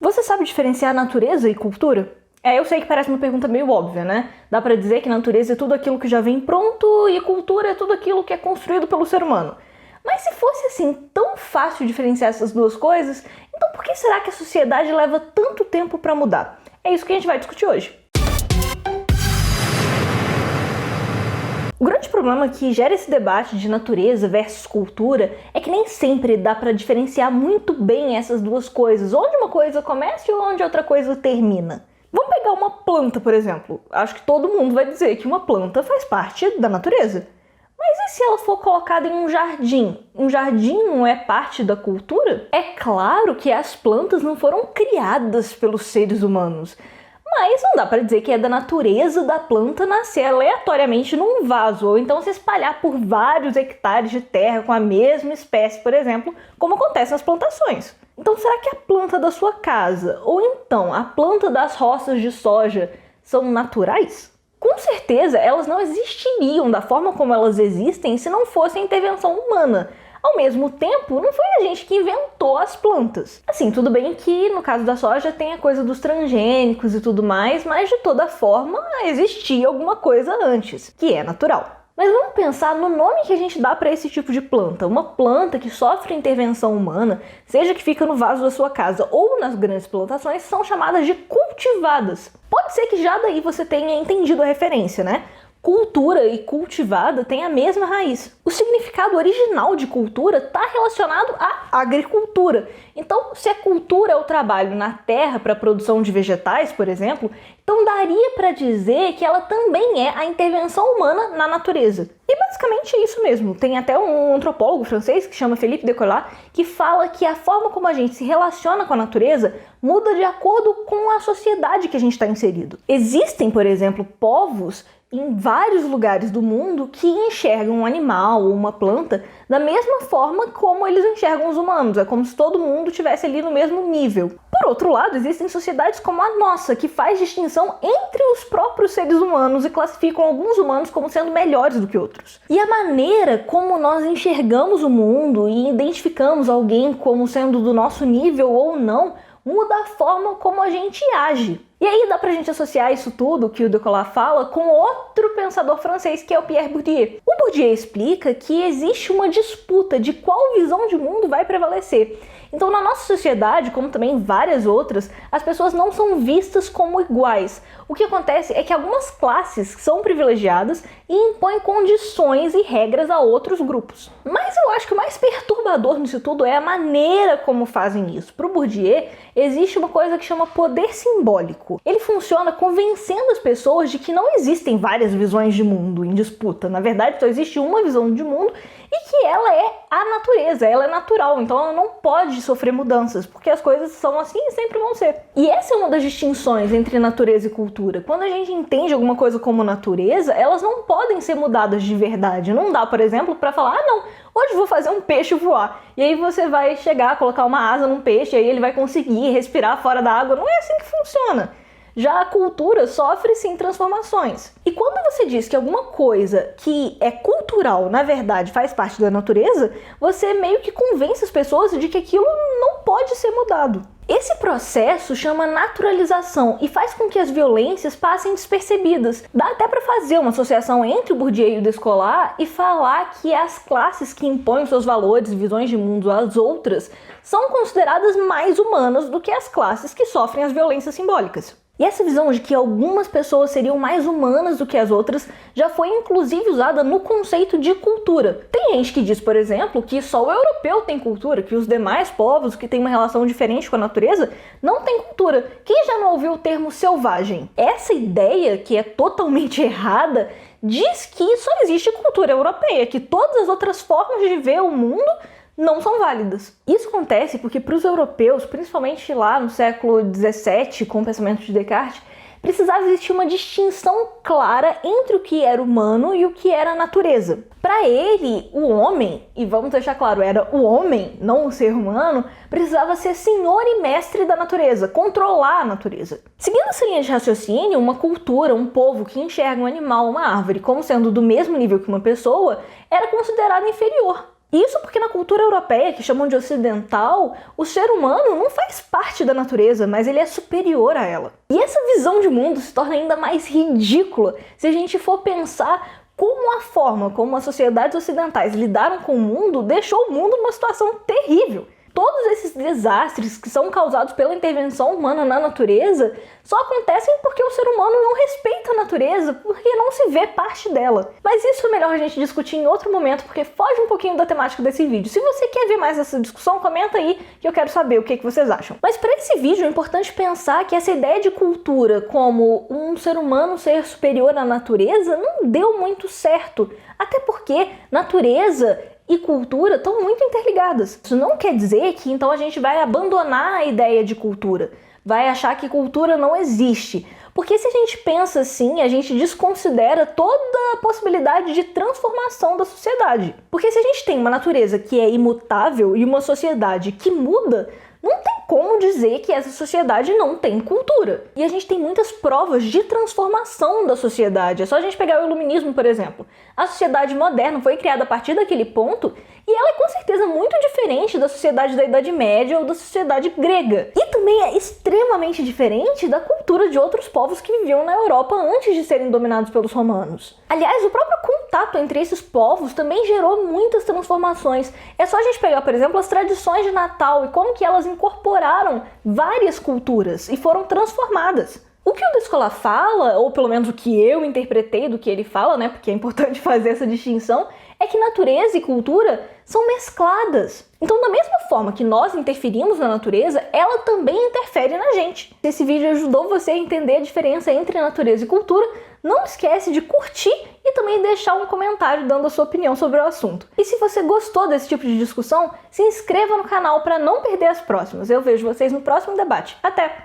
Você sabe diferenciar natureza e cultura? Eu sei que parece uma pergunta meio óbvia, né? Dá pra dizer que natureza é tudo aquilo que já vem pronto e cultura é tudo aquilo que é construído pelo ser humano. Mas se fosse assim tão fácil diferenciar essas duas coisas, então por que será que a sociedade leva tanto tempo pra mudar? É isso que a gente vai discutir hoje. O grande problema que gera esse debate de natureza versus cultura é que nem sempre dá pra diferenciar muito bem essas duas coisas, onde uma coisa começa e onde outra coisa termina. Vamos pegar uma planta, por exemplo. Acho que todo mundo vai dizer que uma planta faz parte da natureza. Mas e se ela for colocada em um jardim? Um jardim não é parte da cultura? É claro que as plantas não foram criadas pelos seres humanos. Mas não dá pra dizer que é da natureza da planta nascer aleatoriamente num vaso, ou então se espalhar por vários hectares de terra com a mesma espécie, por exemplo, como acontece nas plantações. Então será que a planta da sua casa, ou então a planta das roças de soja, são naturais? Com certeza elas não existiriam da forma como elas existem se não fosse a intervenção humana. Ao mesmo tempo, não foi a gente que inventou as plantas. Assim, tudo bem que no caso da soja tem a coisa dos transgênicos e tudo mais, mas de toda forma existia alguma coisa antes, que é natural. Mas vamos pensar no nome que a gente dá para esse tipo de planta. Uma planta que sofre intervenção humana, seja que fica no vaso da sua casa ou nas grandes plantações, são chamadas de cultivadas. Pode ser que já daí você tenha entendido a referência, né? Cultura e cultivada têm a mesma raiz. O significado original de cultura está relacionado à agricultura. Então, se a cultura é o trabalho na terra para a produção de vegetais, por exemplo, então daria para dizer que ela também é a intervenção humana na natureza. E basicamente é isso mesmo. Tem até um antropólogo francês que chama Philippe Decolat que fala que a forma como a gente se relaciona com a natureza muda de acordo com a sociedade que a gente está inserido. Existem, por exemplo, povos em vários lugares do mundo que enxergam um animal ou uma planta da mesma forma como eles enxergam os humanos. É como se todo mundo estivesse ali no mesmo nível. Por outro lado, existem sociedades como a nossa, que faz distinção entre os próprios seres humanos e classificam alguns humanos como sendo melhores do que outros. E a maneira como nós enxergamos o mundo e identificamos alguém como sendo do nosso nível ou não, muda a forma como a gente age. E aí dá pra gente associar isso tudo que o Decolat fala com outro pensador francês que é o Pierre Bourdieu. O Bourdieu explica que existe uma disputa de qual visão de mundo vai prevalecer. Então na nossa sociedade, como também em várias outras, as pessoas não são vistas como iguais. O que acontece é que algumas classes são privilegiadas e impõem condições e regras a outros grupos. Mas eu acho que o mais perturbador nisso tudo é a maneira como fazem isso. Para o Bourdieu, existe uma coisa que chama poder simbólico. Ele funciona convencendo as pessoas de que não existem várias visões de mundo em disputa. Na verdade, só existe uma visão de mundo e que ela é a natureza, ela é natural, então ela não pode sofrer mudanças, porque as coisas são assim e sempre vão ser. E essa é uma das distinções entre natureza e cultura. Quando a gente entende alguma coisa como natureza, elas não podem ser mudadas de verdade. Não dá, por exemplo, para falar, não, hoje vou fazer um peixe voar. E aí você vai chegar, colocar uma asa num peixe, e aí ele vai conseguir respirar fora da água. Não é assim que funciona. Já a cultura sofre sim transformações. E quando você diz que alguma coisa que é cultural, na verdade, faz parte da natureza, você meio que convence as pessoas de que aquilo não pode ser mudado. Esse processo chama naturalização e faz com que as violências passem despercebidas. Dá até para fazer uma associação entre o Bourdieu e o Descolat e falar que as classes que impõem seus valores e visões de mundo às outras são consideradas mais humanas do que as classes que sofrem as violências simbólicas. E essa visão de que algumas pessoas seriam mais humanas do que as outras já foi inclusive usada no conceito de cultura. Tem gente que diz, por exemplo, que só o europeu tem cultura, que os demais povos que têm uma relação diferente com a natureza não têm cultura. Quem já não ouviu o termo selvagem? Essa ideia, que é totalmente errada, diz que só existe cultura europeia, que todas as outras formas de ver o mundo não são válidas. Isso acontece porque para os europeus, principalmente lá no século XVII, com o pensamento de Descartes, precisava existir uma distinção clara entre o que era humano e o que era natureza. Para ele, o homem, e vamos deixar claro, era o homem, não o ser humano, precisava ser senhor e mestre da natureza, controlar a natureza. Seguindo essa linha de raciocínio, uma cultura, um povo que enxerga um animal, uma árvore, como sendo do mesmo nível que uma pessoa, era considerado inferior. Isso porque na cultura europeia, que chamam de ocidental, o ser humano não faz parte da natureza, mas ele é superior a ela. E essa visão de mundo se torna ainda mais ridícula se a gente for pensar como a forma como as sociedades ocidentais lidaram com o mundo deixou o mundo numa situação terrível. Todos esses desastres que são causados pela intervenção humana na natureza só acontecem porque o ser humano não respeita a natureza, porque não se vê parte dela. Mas isso é melhor a gente discutir em outro momento, porque foge um pouquinho da temática desse vídeo. Se você quer ver mais essa discussão, comenta aí que eu quero saber o que vocês acham. Mas para esse vídeo é importante pensar que essa ideia de cultura como um ser humano ser superior à natureza não deu muito certo. Até porque natureza e cultura estão muito interligadas. Isso não quer dizer que então a gente vai abandonar a ideia de cultura, vai achar que cultura não existe. Porque se a gente pensa assim, a gente desconsidera toda a possibilidade de transformação da sociedade. Porque se a gente tem uma natureza que é imutável e uma sociedade que muda, não tem como dizer que essa sociedade não tem cultura. E a gente tem muitas provas de transformação da sociedade. É só a gente pegar o iluminismo, por exemplo. A sociedade moderna foi criada a partir daquele ponto e ela é com certeza muito diferente da sociedade da Idade Média ou da sociedade grega. E também é extremamente diferente da cultura de outros povos que viviam na Europa antes de serem dominados pelos romanos. Aliás, o próprio contato entre esses povos também gerou muitas transformações. É só a gente pegar, por exemplo, as tradições de Natal e como que elas incorporaram várias culturas e foram transformadas. O que o Descola fala, ou pelo menos o que eu interpretei do que ele fala, né, porque é importante fazer essa distinção, é que natureza e cultura são mescladas. Então, da mesma forma que nós interferimos na natureza, ela também interfere na gente. Se esse vídeo ajudou você a entender a diferença entre natureza e cultura, não esquece de curtir e também deixar um comentário dando a sua opinião sobre o assunto. E se você gostou desse tipo de discussão, se inscreva no canal para não perder as próximas. Eu vejo vocês no próximo debate. Até!